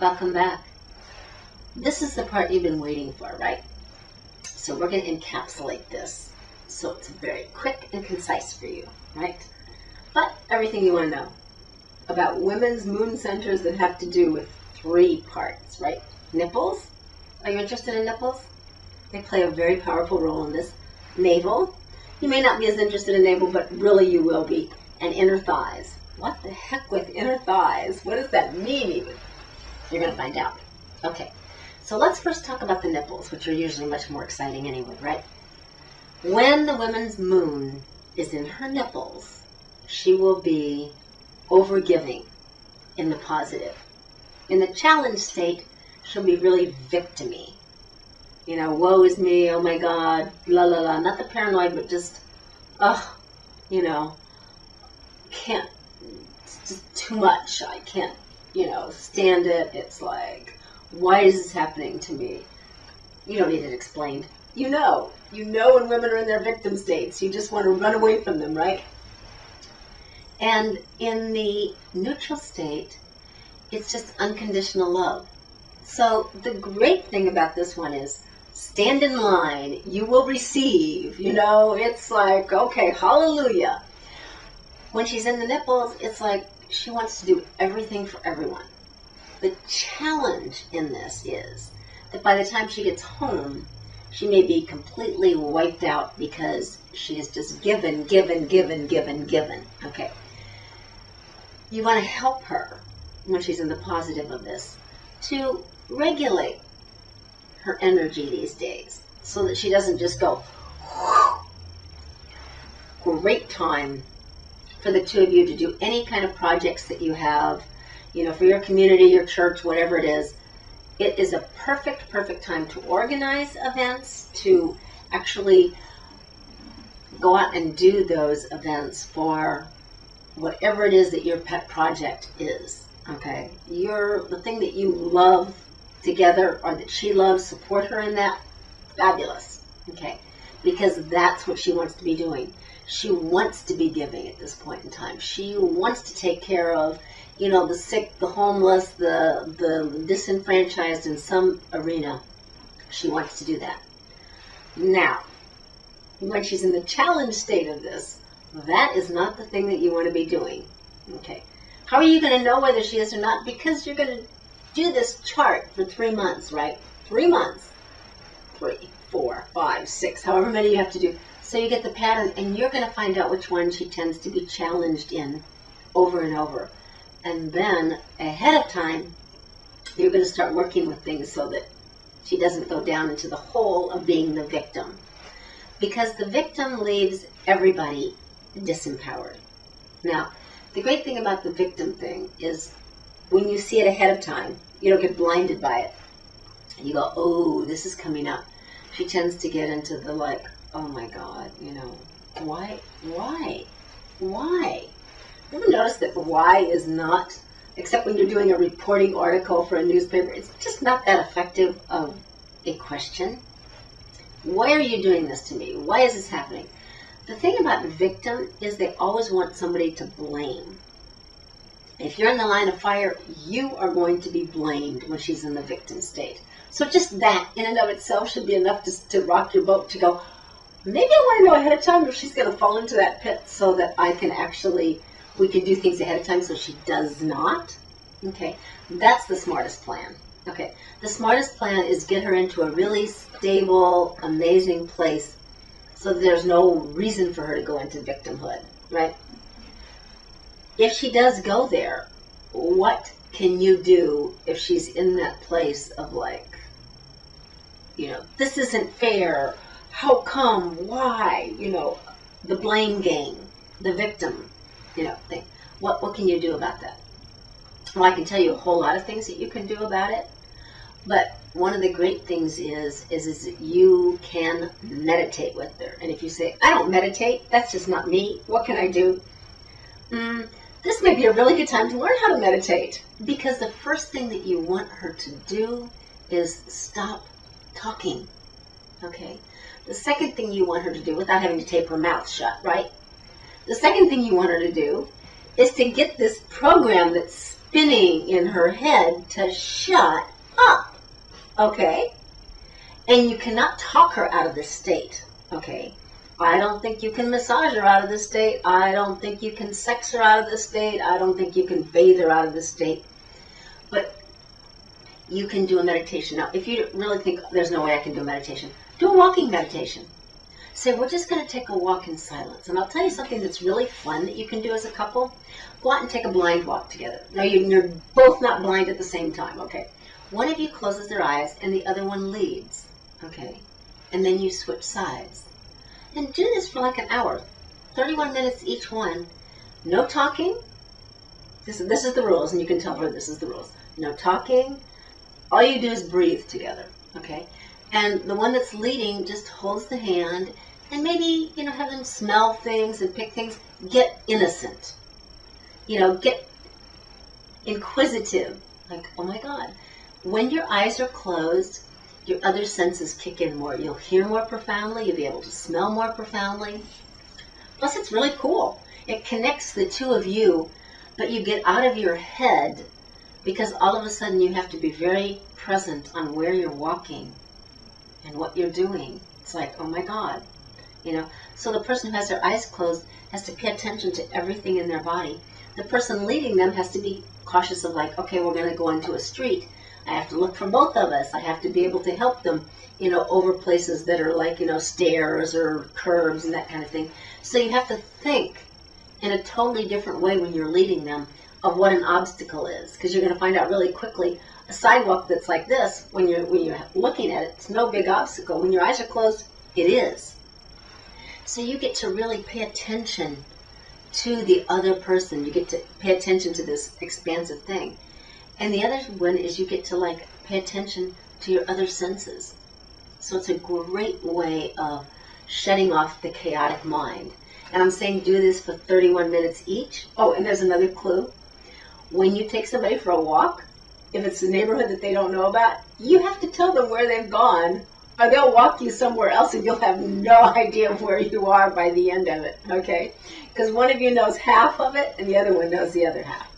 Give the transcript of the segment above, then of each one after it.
Welcome back. This is the part you've been waiting for, right? So we're going to encapsulate this so it's very quick and concise for you, right? But everything you want to know about women's moon centers that have to do with 3 parts, right? Nipples. Are you interested in nipples? They play a very powerful role in this. Navel. You may not be as interested in navel, but really you will be. And inner thighs. What the heck with inner thighs? What does that mean even? You're going to find out. Okay. So let's first talk about the nipples, which are usually much more exciting anyway, right? When the woman's moon is in her nipples, she will be overgiving in the positive. In the challenge state, she'll be really victim-y. You know, woe is me, oh my God, la la la. Not the paranoid, but just, you know, can't, it's just too much. I can't, you know, stand it. It's like, why is this happening to me? You don't need it explained. You know when women are in their victim states. You just want to run away from them, right? And in the neutral state, it's just unconditional love. So the great thing about this one is, stand in line, you will receive. You know, it's like, okay, hallelujah. When she's in the nipples, it's like she wants to do everything for everyone. The challenge in this is that by the time she gets home, she may be completely wiped out because she has just given. Okay. You want to help her when she's in the positive of this to regulate her energy these days so that she doesn't just go, whew. Great time for the 2 of you to do any kind of projects that you have, you know, for your community, your church, whatever it is. It is a perfect time to organize events, to actually go out and do those events for whatever it is that your pet project is, okay? The thing that you love together or that she loves, support her in that, fabulous, okay? Because that's what she wants to be doing. She wants to be giving at this point in time. She wants to take care of, you know, the sick, the homeless, the disenfranchised in some arena. She wants to do that. Now, when she's in the challenge state of this, that is not the thing that you want to be doing. Okay. How are you going to know whether she is or not? Because you're going to do this chart for 3 months, right? 3 months. 3, 4, 5, 6, however many you have to do. So you get the pattern, and you're going to find out which one she tends to be challenged in over and over. And then, ahead of time, you're going to start working with things so that she doesn't go down into the hole of being the victim. Because the victim leaves everybody disempowered. Now, the great thing about the victim thing is when you see it ahead of time, you don't get blinded by it. You go, oh, this is coming up. She tends to get into the like, oh my God, you know, why? Ever notice that why is not, except when you're doing a reporting article for a newspaper, it's just not that effective of a question. Why are you doing this to me? Why is this happening? The thing about the victim is they always want somebody to blame. If you're in the line of fire, you are going to be blamed when she's in the victim state. So just that in and of itself should be enough to rock your boat to go, maybe I want to know ahead of time if she's going to fall into that pit so that I can actually, we can do things ahead of time so she does not. Okay, that's the smartest plan. Okay, the smartest plan is get her into a really stable, amazing place so that there's no reason for her to go into victimhood, right? If she does go there, what can you do if she's in that place of like, you know, this isn't fair, how come, why, you know, the blame game, the victim, you know, thing. What can you do about that? Well, I can tell you a whole lot of things that you can do about it, but one of the great things is that you can meditate with her. And if you say, I don't meditate, that's just not me, what can I do? This may be a really good time to learn how to meditate, because the first thing that you want her to do is stop talking, okay? The second thing you want her to do, without having to tape her mouth shut, right? The second thing you want her to do is to get this program that's spinning in her head to shut up, okay? And you cannot talk her out of this state, okay? I don't think you can massage her out of this state. I don't think you can sex her out of this state. I don't think you can bathe her out of this state. But you can do a meditation. Now, if you really think there's no way I can do a meditation, do a walking meditation. Say, we're just going to take a walk in silence. And I'll tell you something that's really fun that you can do as a couple. Go out and take a blind walk together. Now, you're both not blind at the same time, okay? One of you closes their eyes and the other one leads, okay? And then you switch sides. And do this for like an hour, 31 minutes each one. No talking. This is the rules, and you can tell her this is the rules. No talking. All you do is breathe together, okay? And the one that's leading just holds the hand and maybe, have them smell things and pick things. Get innocent. Get inquisitive. Like, oh my God. When your eyes are closed, your other senses kick in more. You'll hear more profoundly. You'll be able to smell more profoundly. Plus, it's really cool. It connects the two of you, but you get out of your head because all of a sudden you have to be very present on where you're walking and what you're doing. It's like, oh my God. So the person who has their eyes closed has to pay attention to everything in their body. The person leading them has to be cautious of like, okay, we're going to go into a street. I have to look for both of us. I have to be able to help them, over places that are like, stairs or curbs and that kind of thing. So you have to think in a totally different way when you're leading them of what an obstacle is, because you're going to find out really quickly a sidewalk that's like this, when you're looking at it, it's no big obstacle. When your eyes are closed, it is. So you get to really pay attention to the other person. You get to pay attention to this expansive thing. And the other one is you get to pay attention to your other senses. So it's a great way of shutting off the chaotic mind. And I'm saying do this for 31 minutes each. Oh, and there's another clue. When you take somebody for a walk, if it's a neighborhood that they don't know about, you have to tell them where they've gone, or they'll walk you somewhere else and you'll have no idea where you are by the end of it, okay? Because one of you knows half of it and the other one knows the other half.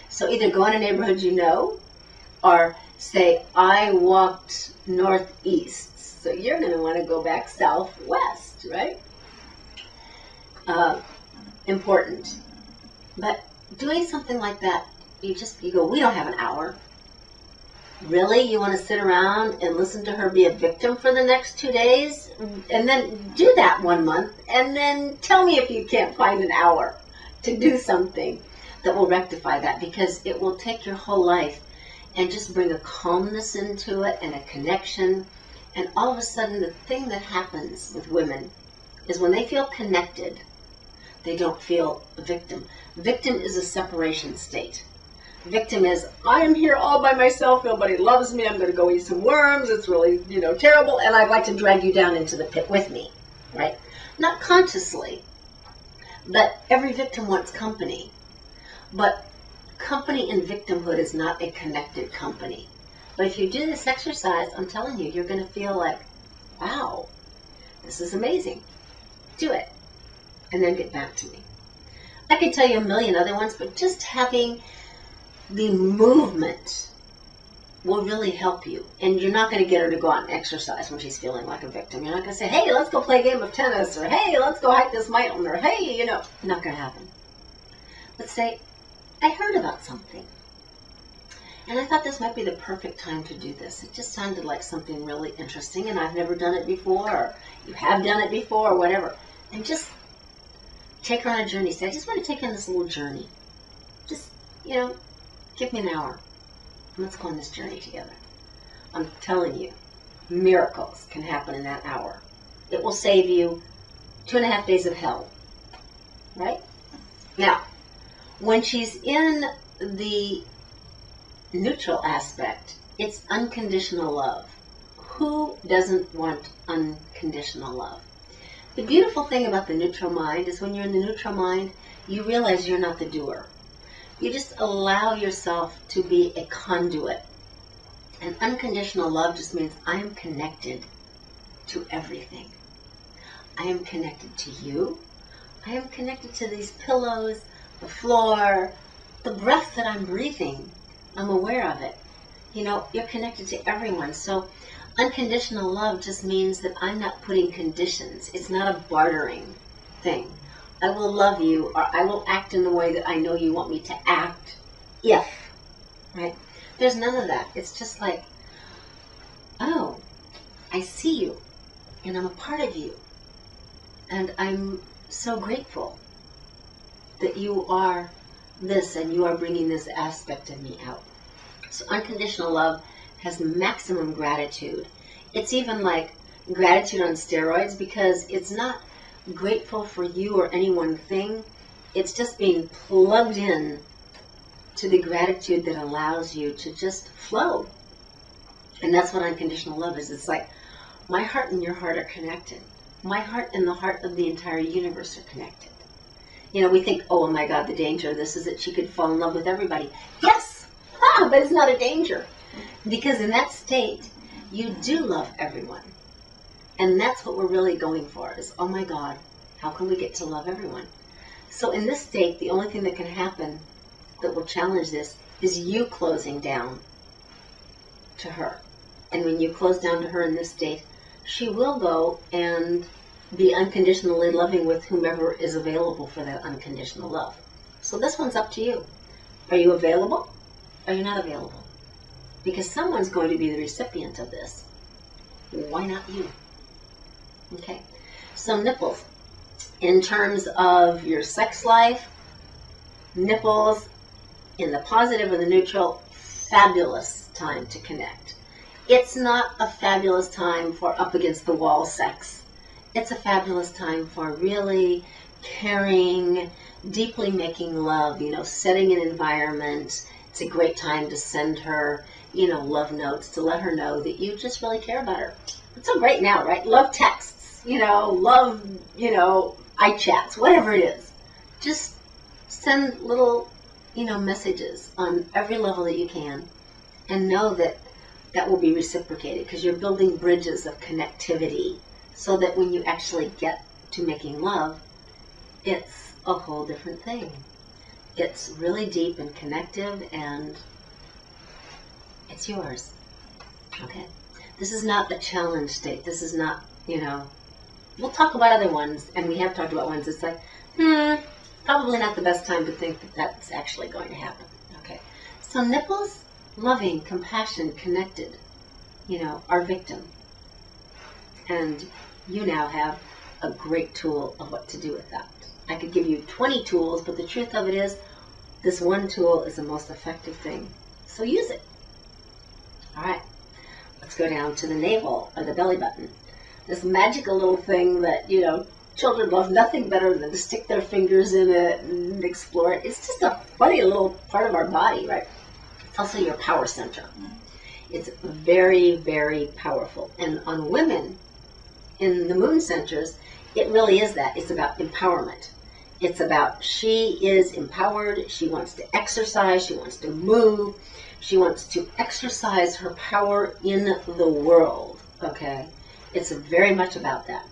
So either go in a neighborhood you know, or say, I walked northeast. So you're going to want to go back southwest, right? Important. But doing something like that, you go, we don't have an hour. Really? You want to sit around and listen to her be a victim for the next 2 days? And then do that 1 month, and then tell me if you can't find an hour to do something that will rectify that, because it will take your whole life and just bring a calmness into it and a connection. And all of a sudden, the thing that happens with women is when they feel connected, they don't feel a victim. Victim is a separation state. Victim is, I am here all by myself, nobody loves me, I'm going to go eat some worms, it's really, terrible, and I'd like to drag you down into the pit with me, right? Not consciously, but every victim wants company. But company and victimhood is not a connected company. But if you do this exercise, I'm telling you, you're going to feel like, wow, this is amazing. Do it. And then get back to me. I could tell you a million other ones, but just having the movement will really help you. And you're not going to get her to go out and exercise when she's feeling like a victim. You're not going to say, hey, let's go play a game of tennis, or hey, let's go hike this mountain, or hey, not going to happen. But say, I heard about something, and I thought this might be the perfect time to do this. It just sounded like something really interesting, and I've never done it before, or you have done it before, or whatever. And just take her on a journey. Say, I just want to take her on this little journey. Just, give me an hour. Let's go on this journey together. I'm telling you, miracles can happen in that hour. It will save you 2.5 days of hell. Right? Now, when she's in the neutral aspect, it's unconditional love. Who doesn't want unconditional love? The beautiful thing about the neutral mind is when you're in the neutral mind, you realize you're not the doer. You just allow yourself to be a conduit. And unconditional love just means I am connected to everything. I am connected to you. I am connected to these pillows, the floor, the breath that I'm breathing, I'm aware of it. You know, you're connected to everyone. So unconditional love just means that I'm not putting conditions. It's not a bartering thing. I will love you, or I will act in the way that I know you want me to act if, right? There's none of that. It's just like, oh, I see you, and I'm a part of you, and I'm so grateful that you are this, and you are bringing this aspect of me out. So unconditional love has maximum gratitude. It's even like gratitude on steroids, because it's not grateful for you or any one thing. It's just being plugged in to the gratitude that allows you to just flow. And that's what unconditional love is. It's like my heart and your heart are connected. My heart and the heart of the entire universe are connected. You know, we think, oh my God, the danger of this is that she could fall in love with everybody. Yes, but it's not a danger. Because in that state, you do love everyone. And that's what we're really going for is, oh my God, how can we get to love everyone? So in this state, the only thing that can happen that will challenge this is you closing down to her. And when you close down to her in this state, she will go and be unconditionally loving with whomever is available for that unconditional love. So this one's up to you. Are you available? Are you not available? Because someone's going to be the recipient of this. Why not you? Okay, so nipples. In terms of your sex life, nipples in the positive or the neutral, fabulous time to connect. It's not a fabulous time for up against the wall sex. It's a fabulous time for really caring, deeply making love, you know, setting an environment. It's a great time to send her, you know, love notes to let her know that you just really care about her. It's so great now, right? Love texts, you know, love, you know, iChats, whatever it is. Just send little, you know, messages on every level that you can, and know that that will be reciprocated, because you're building bridges of connectivity so that when you actually get to making love, it's a whole different thing. It's really deep and connective, and it's yours. Okay? This is not a challenge state. This is not, you know, we'll talk about other ones, and we have talked about ones. It's like, probably not the best time to think that that's actually going to happen. Okay? So nipples, loving, compassion, connected, you know, our victim. And you now have a great tool of what to do with that. I could give you 20 tools, but the truth of it is, this one tool is the most effective thing. So use it. All right. Let's go down to the navel, or the belly button. This magical little thing that, you know, children love nothing better than to stick their fingers in it and explore it. It's just a funny little part of our body, right? It's also your power center. It's very, very powerful. And on women, in the moon centers, it really is that. It's about empowerment. It's about she is empowered. She wants to exercise. She wants to move. She wants to exercise her power in the world. Okay? It's very much about that.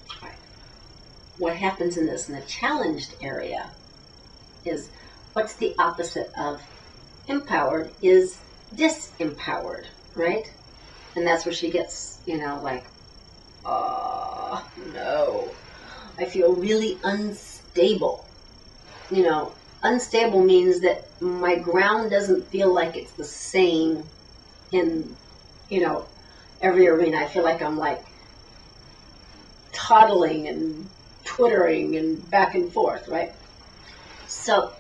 All right. What happens in this, in the challenged area, is what's the opposite of empowered is disempowered, right? And that's where she gets, you know, like, oh, no. I feel really unstable. You know, unstable means that my ground doesn't feel like it's the same in, you know, every arena. I feel like I'm like toddling and twittering and back and forth, right? So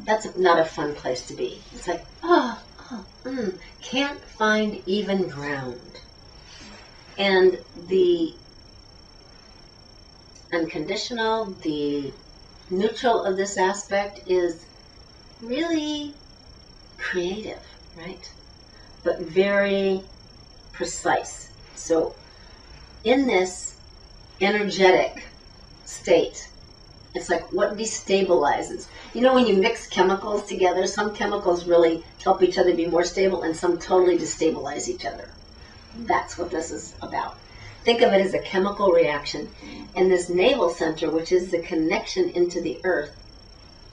that's not a fun place to be. It's like, can't find even ground. And the unconditional, the neutral of this aspect is really creative, right? But very precise. So in this energetic state, it's like what destabilizes. You know, when you mix chemicals together, some chemicals really help each other be more stable, and some totally destabilize each other. That's what this is about. Think of it as a chemical reaction. And this navel center, which is the connection into the earth,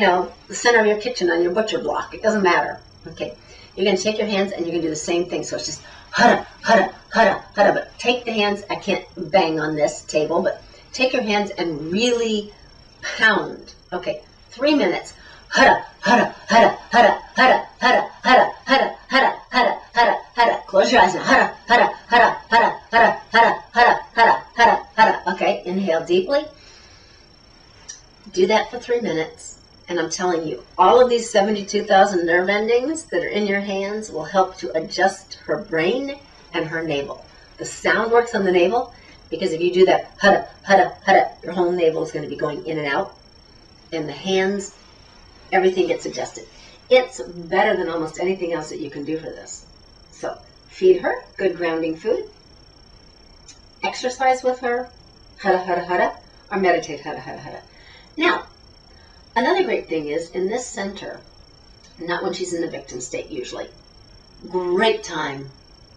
the center of your kitchen on your butcher block. It doesn't matter. Okay. You're going to take your hands and you're going to do the same thing. So it's just hada, hada, hada, hada. But take the hands. I can't bang on this table, but take your hands and really pound. Okay. 3 minutes. Hada, hada, hada, hada, hada, hada, hada, hada, hada, hada, hada, hada. Close your eyes now. Hada, hada, hada, hada, hada, hada, hada, hada, hada, hada. Okay. Inhale deeply. Do that for 3 minutes. And I'm telling you, all of these 72,000 nerve endings that are in your hands will help to adjust her brain and her navel. The sound works on the navel because if you do that hada, hada, hada, your whole navel is going to be going in and out. And the hands, everything gets adjusted. It's better than almost anything else that you can do for this. So feed her good grounding food. Exercise with her, hada, hada, hada, or meditate, hada, hada, hada. Now, another great thing is in this center, not when she's in the victim state usually, great time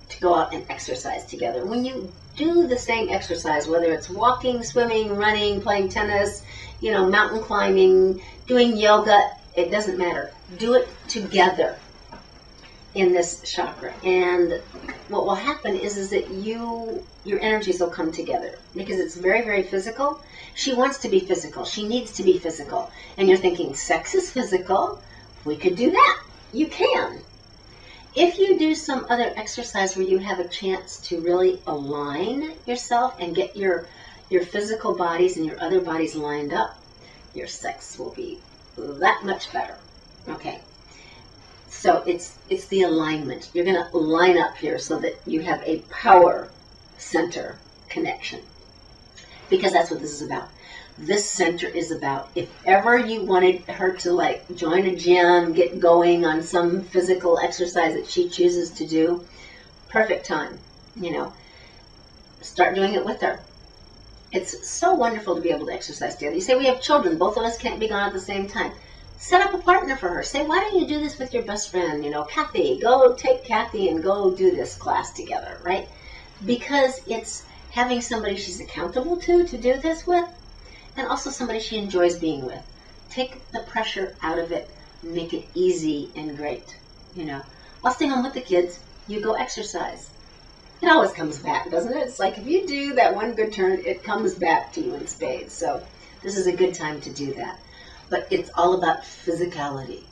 to go out and exercise together. When you do the same exercise, whether it's walking, swimming, running, playing tennis, mountain climbing, doing yoga, it doesn't matter. Do it together in this chakra. And what will happen is that your energies will come together because it's very, very physical. She wants to be physical. She needs to be physical. And you're thinking, sex is physical. We could do that. You can. If you do some other exercise where you have a chance to really align yourself and get your physical bodies and your other bodies lined up, your sex will be that much better. Okay. So it's the alignment. You're going to line up here so that you have a power center connection. Because that's what this is about. This center is about, if ever you wanted her to join a gym, get going on some physical exercise that she chooses to do, perfect time, start doing it with her. It's so wonderful to be able to exercise together. You say, we have children, both of us can't be gone at the same time. Set up a partner for her. Say, why don't you do this with your best friend? Kathy, go take Kathy and go do this class together, right? Because it's having somebody she's accountable to do this with, and also somebody she enjoys being with. Take the pressure out of it, make it easy and great. I'll stay home with the kids, you go exercise. It always comes back, doesn't it? It's like if you do that one good turn, it comes back to you in spades. So this is a good time to do that. But it's all about physicality.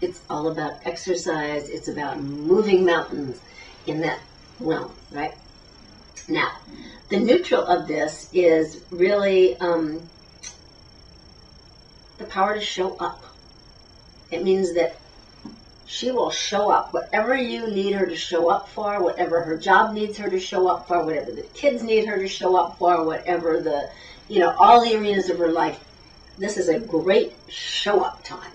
It's all about exercise. It's about moving mountains in that realm, right? Now, the neutral of this is really the power to show up. It means that she will show up. Whatever you need her to show up for, whatever her job needs her to show up for, whatever the kids need her to show up for, whatever the, all the arenas of her life, this is a great show up time.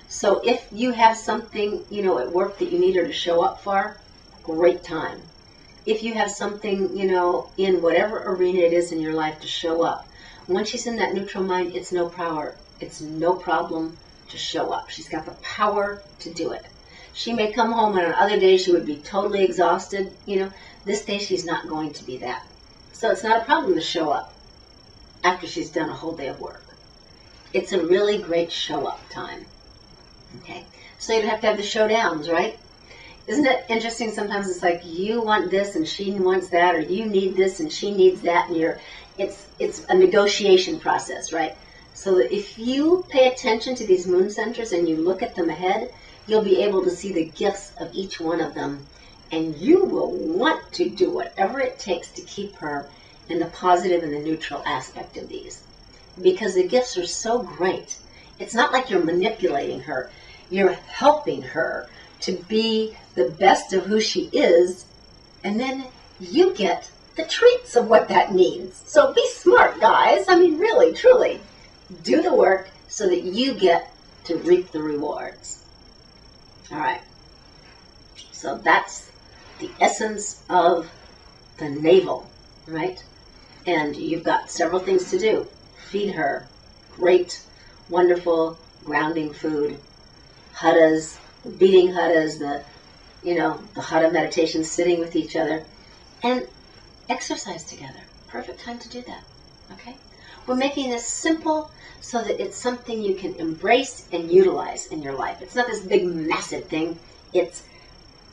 So if you have something, at work that you need her to show up for, great time. If you have something, in whatever arena it is in your life to show up, when she's in that neutral mind, it's no power. It's no problem to show up. She's got the power to do it. She may come home and on other days she would be totally exhausted. This day she's not going to be that. So it's not a problem to show up after she's done a whole day of work. It's a really great show up time. Okay. So you don't have to have the showdowns, right? Isn't it interesting? Sometimes it's like you want this and she wants that, or you need this and she needs that, and it's a negotiation process, right? So that if you pay attention to these moon centers and you look at them ahead, you'll be able to see the gifts of each one of them, and you will want to do whatever it takes to keep her in the positive and the neutral aspect of these. Because the gifts are so great. It's not like you're manipulating her. You're helping her to be the best of who she is, and then you get the treats of what that means. So be smart, guys. I mean, really, truly, do the work so that you get to reap the rewards. All right. So that's the essence of the navel, right? And you've got several things to do. Feed her great, wonderful, grounding food. Hattas, beating hattas, the hatha meditation, sitting with each other, and exercise together. Perfect time to do that. Okay? We're making this simple so that it's something you can embrace and utilize in your life. It's not this big, massive thing. It's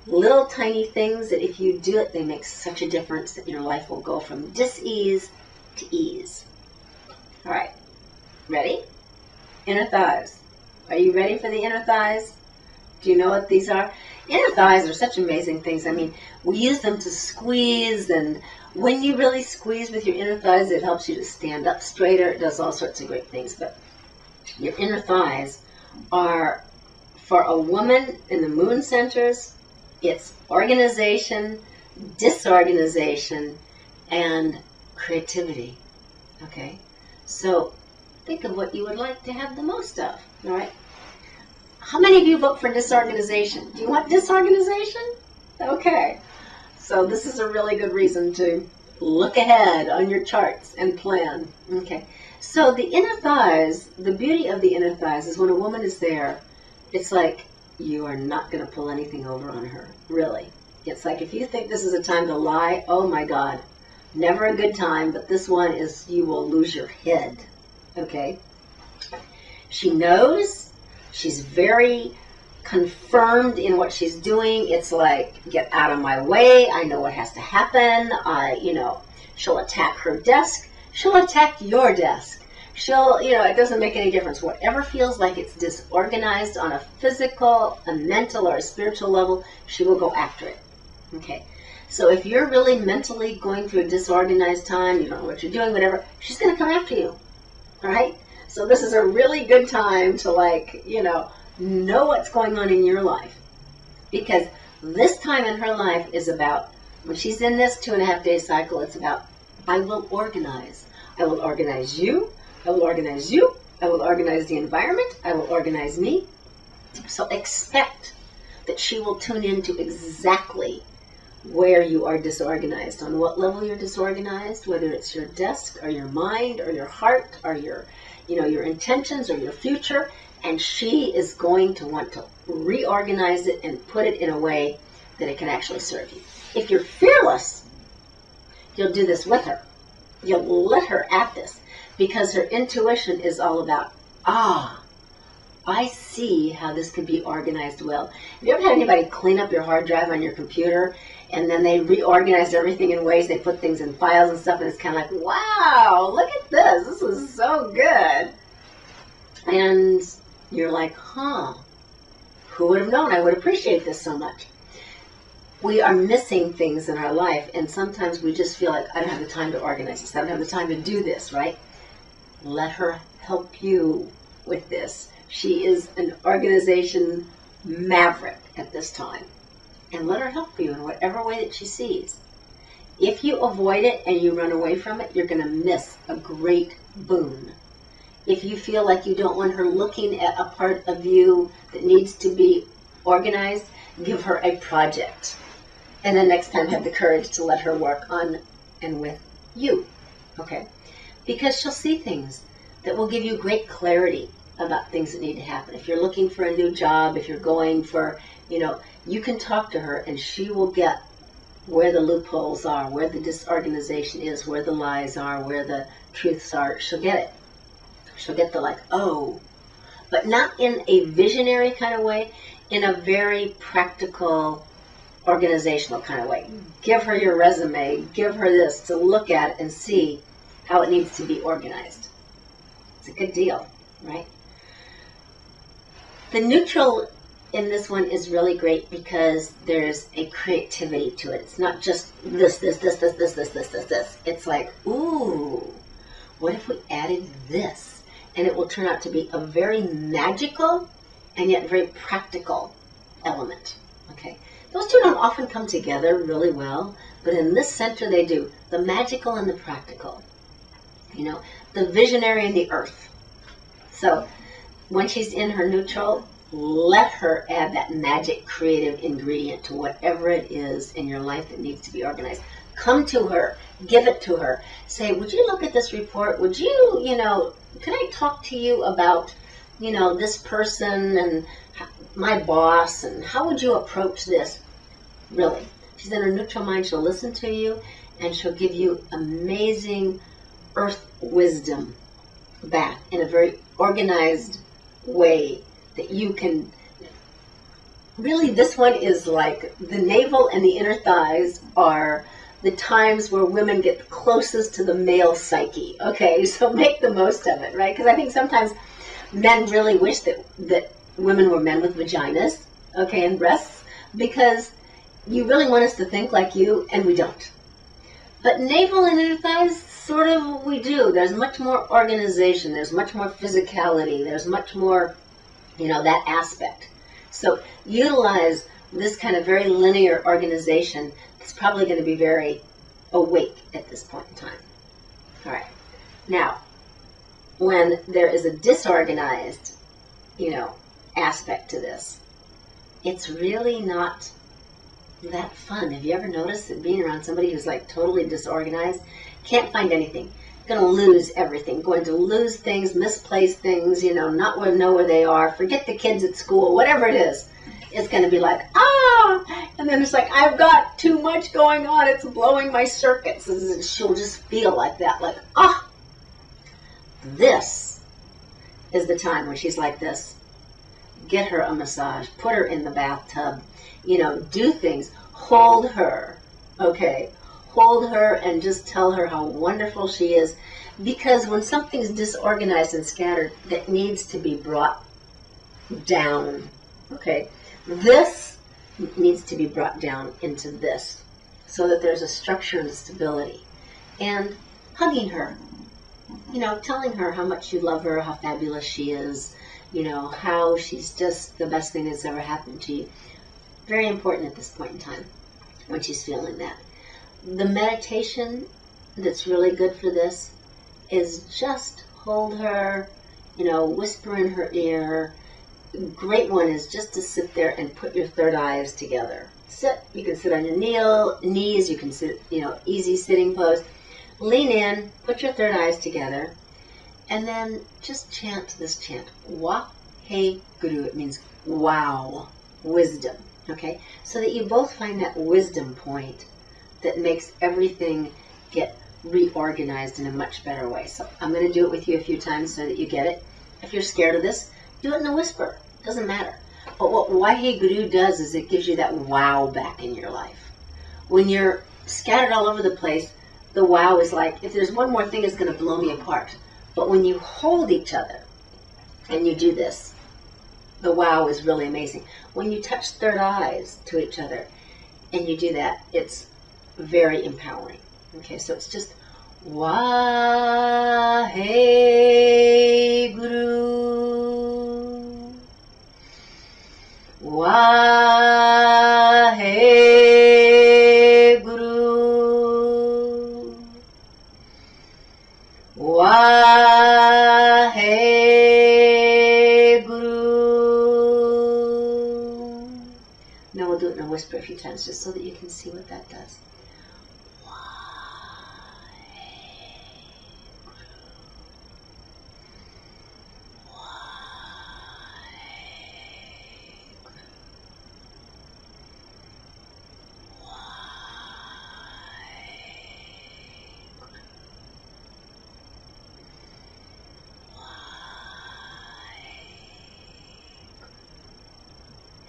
little tiny things that if you do it, they make such a difference that your life will go from dis-ease to ease. All right, ready? Inner thighs. Are you ready for the inner thighs? Do you know what these are? Inner thighs are such amazing things. I mean, we use them to squeeze, and when you really squeeze with your inner thighs, it helps you to stand up straighter. It does all sorts of great things. But your inner thighs are, for a woman in the moon centers, it's organization, disorganization, and creativity. Okay? So think of what you would like to have the most of. All right? How many of you vote for disorganization? Do you want disorganization? Okay. So this is a really good reason to look ahead on your charts and plan. Okay. So the inner thighs, the beauty of the inner thighs is when a woman is there, it's like you are not going to pull anything over on her. Really. It's like if you think this is a time to lie, oh my God. Never a good time, but this one is you will lose your head. Okay. She knows. She's very confirmed in what she's doing. It's like, get out of my way. I know what has to happen. She'll attack her desk. She'll attack your desk. It doesn't make any difference. Whatever feels like it's disorganized on a physical, a mental, or a spiritual level, she will go after it. Okay. So if you're really mentally going through a disorganized time, you don't know what you're doing, whatever, she's going to come after you. All right? So this is a really good time to know what's going on in your life. Because this time in her life is about, when she's in this 2.5-day cycle, it's about, I will organize. I will organize you. I will organize you. I will organize the environment. I will organize me. So expect that she will tune into exactly where you are disorganized, on what level you're disorganized, whether it's your desk or your mind or your heart or your intentions or your future, and she is going to want to reorganize it and put it in a way that it can actually serve you. If you're fearless, you'll do this with her. You'll let her at this because her intuition is all about, I see how this could be organized well. Have you ever had anybody clean up your hard drive on your computer and then they reorganized everything in ways, they put things in files and stuff, and it's kind of like, wow, look at this. This is so good. And you're like, who would have known I would appreciate this so much? We are missing things in our life, and sometimes we just feel like, I don't have the time to organize this. I don't have the time to do this, right? Let her help you with this. She is an organization maverick at this time. And let her help you in whatever way that she sees. If you avoid it and you run away from it, you're going to miss a great boon. If you feel like you don't want her looking at a part of you that needs to be organized, give her a project. And then next time have the courage to let her work on and with you. Okay? Because she'll see things that will give you great clarity about things that need to happen. If you're looking for a new job, if you're going for, you can talk to her and she will get where the loopholes are, where the disorganization is, where the lies are, where the truths are. She'll get it. She'll get the but not in a visionary kind of way, in a very practical, organizational kind of way. Give her your resume, give her this to look at and see how it needs to be organized. It's a good deal, right? The neutral in this one is really great because there's a creativity to it. It's not just this. It's like, ooh, what if we added this? And it will turn out to be a very magical and yet very practical element. Okay, those two don't often come together really well, but in this center they do. The magical and the practical. The visionary and the earth. So when she's in her neutral, let her add that magic creative ingredient to whatever it is in your life that needs to be organized. Come to her, give it to her. Say, would you look at this report? Would you, can I talk to you about, this person and my boss, and how would you approach this? Really. She's in her neutral mind. She'll listen to you, and she'll give you amazing earth wisdom bath in a very organized way that you can really, this one is like the navel and the inner thighs are the times where women get closest to the male psyche. Okay, so make the most of it, right? Because I think sometimes men really wish that women were men with vaginas, okay, and breasts, because you really want us to think like you, and we don't. But navel and inner thighs, sort of, we do. There's much more organization. There's much more physicality. There's much more, that aspect. So utilize this kind of very linear organization. It's probably going to be very awake at this point in time. All right. Now, when there is a disorganized, aspect to this, it's really not that fun. Have you ever noticed that being around somebody who's like totally disorganized, can't find anything, going to lose everything, going to lose things, misplace things, not know where they are, forget the kids at school, whatever it is, it's going to be like, and then it's like, I've got too much going on, it's blowing my circuits, and she'll just feel like that, like, this is the time when she's like this. Get her a massage, put her in the bathtub, do things, hold her, okay? Hold her and just tell her how wonderful she is, because when something's disorganized and scattered, that needs to be brought down, okay? This needs to be brought down into this so that there's a structure and stability. And hugging her, telling her how much you love her, how fabulous she is, how she's just the best thing that's ever happened to you. Very important at this point in time when she's feeling that. The meditation that's really good for this is just hold her, whisper in her ear. Great one is just to sit there and put your third eyes together. Sit. You can sit on your knees. You can sit, easy sitting pose. Lean in, put your third eyes together, and then just chant this chant. Wahe Guru. It means wow, wisdom. Okay? So that you both find that wisdom point that makes everything get reorganized in a much better way. So I'm going to do it with you a few times so that you get it. If you're scared of this, do it in a whisper. Doesn't matter. But what Wahe Guru does is it gives you that wow back in your life. When you're scattered all over the place, the wow is like, if there's one more thing, it's going to blow me apart. But when you hold each other and you do this, the wow is really amazing. When you touch third eyes to each other and you do that, it's very empowering. Okay, so it's just Wahe Guru, Wahe Guru, Wahe Guru. Now we'll do it in a whisper a few times just so that you can see what that does.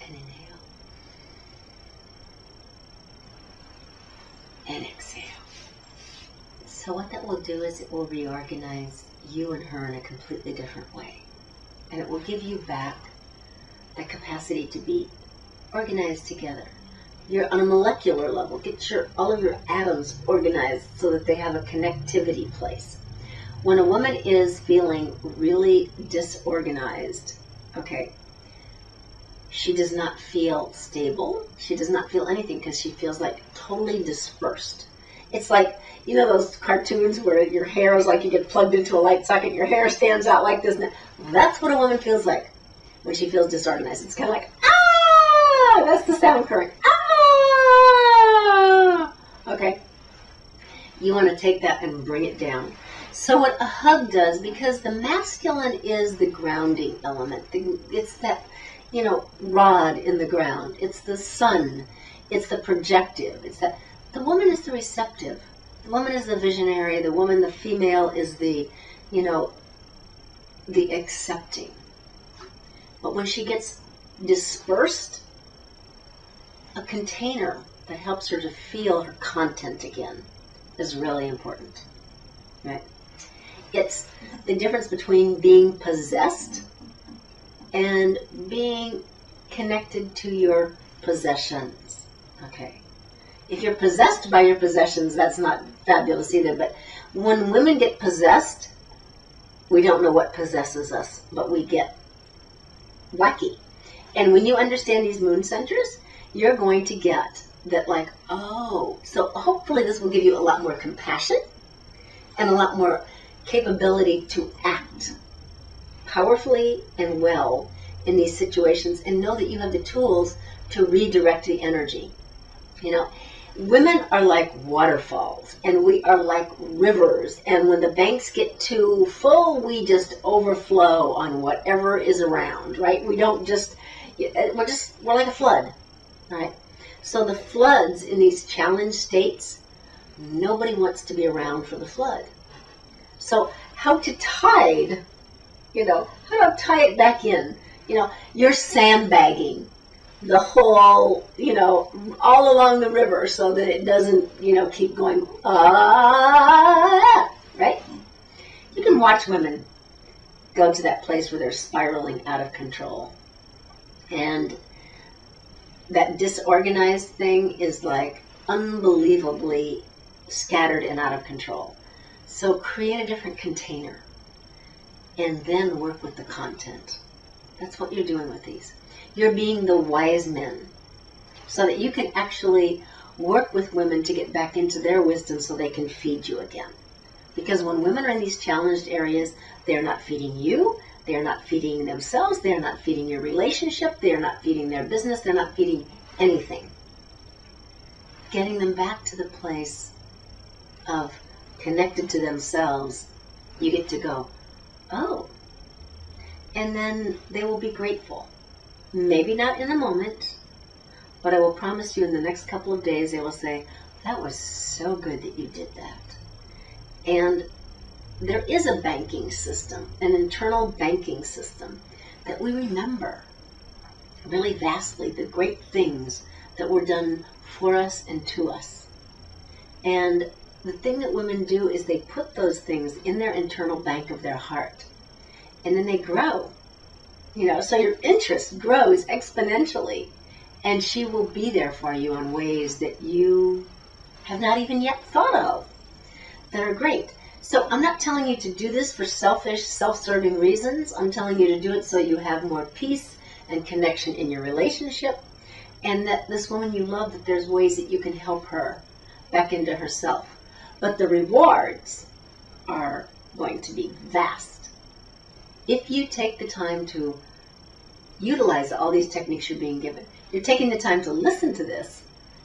And inhale. And exhale. So what that will do is it will reorganize you and her in a completely different way. And it will give you back that capacity to be organized together. You're on a molecular level. Get all of your atoms organized so that they have a connectivity place. When a woman is feeling really disorganized, okay, she does not feel stable. She does not feel anything because she feels like totally dispersed. It's like, those cartoons where your hair is like you get plugged into a light socket, your hair stands out like this. That's what a woman feels like when she feels disorganized. It's kind of like, that's the sound current. Okay. You want to take that and bring it down. So what a hug does, because the masculine is the grounding element. It's that, rod in the ground. It's the sun. It's the projective. It's that the woman is the receptive. The woman is the visionary. The woman, the female, is the, the accepting. But when she gets dispersed, a container that helps her to feel her content again is really important, right? It's the difference between being possessed and being connected to your possessions, okay? If you're possessed by your possessions, that's not fabulous either, but when women get possessed, we don't know what possesses us, but we get wacky. And when you understand these moon centers, you're going to get that, like, oh, so hopefully this will give you a lot more compassion and a lot more capability to act powerfully and well in these situations, and know that you have the tools to redirect the energy. You know, women are like waterfalls, and we are like rivers, and when the banks get too full, we just overflow on whatever is around, right? We don't just, we're like a flood, right? So the floods in these challenged states, nobody wants to be around for the flood. So how to tide, how to tie it back in? You're sandbagging the whole, all along the river so that it doesn't, keep going, right? You can watch women go to that place where they're spiraling out of control. And that disorganized thing is like unbelievably scattered and out of control. So create a different container and then work with the content. That's what you're doing with these. You're being the wise men so that you can actually work with women to get back into their wisdom so they can feed you again. Because when women are in these challenged areas, they're not feeding you, they're not feeding themselves, they're not feeding your relationship, they're not feeding their business, they're not feeding anything. Getting them back to the place of connected to themselves, you get to go, oh. And then they will be grateful. Maybe not in a moment, but I will promise you in the next couple of days they will say, that was so good that you did that. And there is a banking system, an internal banking system, that we remember really vastly the great things that were done for us and to us. And the thing that women do is they put those things in their internal bank of their heart, and then they grow. So your interest grows exponentially, and she will be there for you in ways that you have not even yet thought of that are great. So I'm not telling you to do this for selfish, self-serving reasons. I'm telling you to do it so you have more peace and connection in your relationship, and that this woman you love, that there's ways that you can help her back into herself. But the rewards are going to be vast. If you take the time to utilize all these techniques you're being given, you're taking the time to listen to this,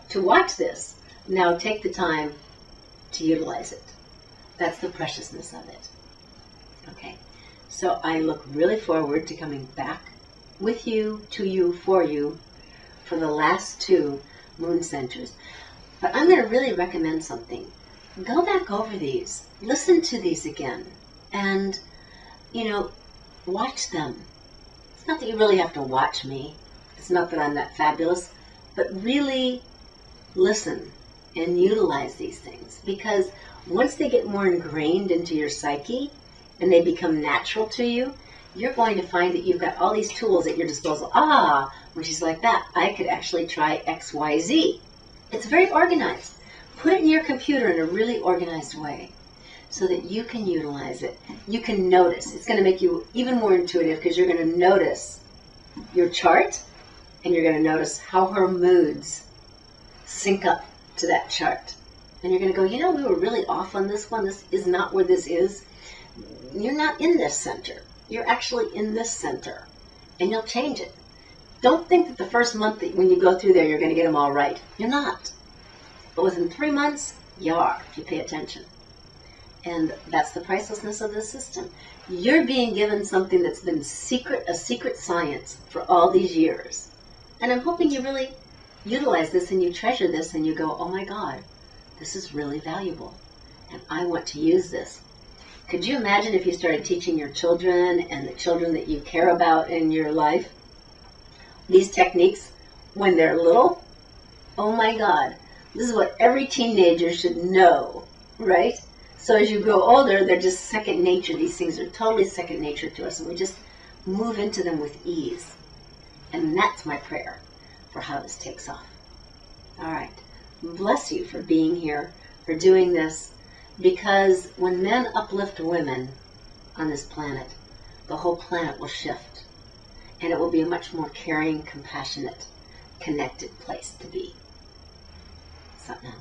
to watch this. Now take the time to utilize it. That's the preciousness of it. Okay, so I look really forward to coming back with you, to you, for the last 2 moon centers. But I'm going to really recommend something. Go back over these, listen to these again, and, watch them. It's not that you really have to watch me. It's not that I'm that fabulous, but really listen and utilize these things, because once they get more ingrained into your psyche and they become natural to you, you're going to find that you've got all these tools at your disposal. When she's like that, I could actually try X, Y, Z. It's very organized. Put it in your computer in a really organized way so that you can utilize it. You can notice. It's going to make you even more intuitive, because you're going to notice your chart, and you're going to notice how her moods sync up to that chart. And you're going to go, we were really off on this one. This is not where this is. You're not in this center. You're actually in this center. And you'll change it. Don't think that the first month that when you go through there, you're going to get them all right. You're not. But within 3 months, you are, if you pay attention. And that's the pricelessness of this system. You're being given something that's been a secret science for all these years. And I'm hoping you really utilize this and you treasure this and you go, oh my God, this is really valuable. And I want to use this. Could you imagine if you started teaching your children and the children that you care about in your life these techniques when they're little? Oh my God, this is what every teenager should know, right? So as you grow older, they're just second nature. These things are totally second nature to us, and we just move into them with ease. And that's my prayer for how this takes off. All right. Bless you for being here, for doing this, because when men uplift women on this planet, the whole planet will shift, and it will be a much more caring, compassionate, connected place to be. Satnam.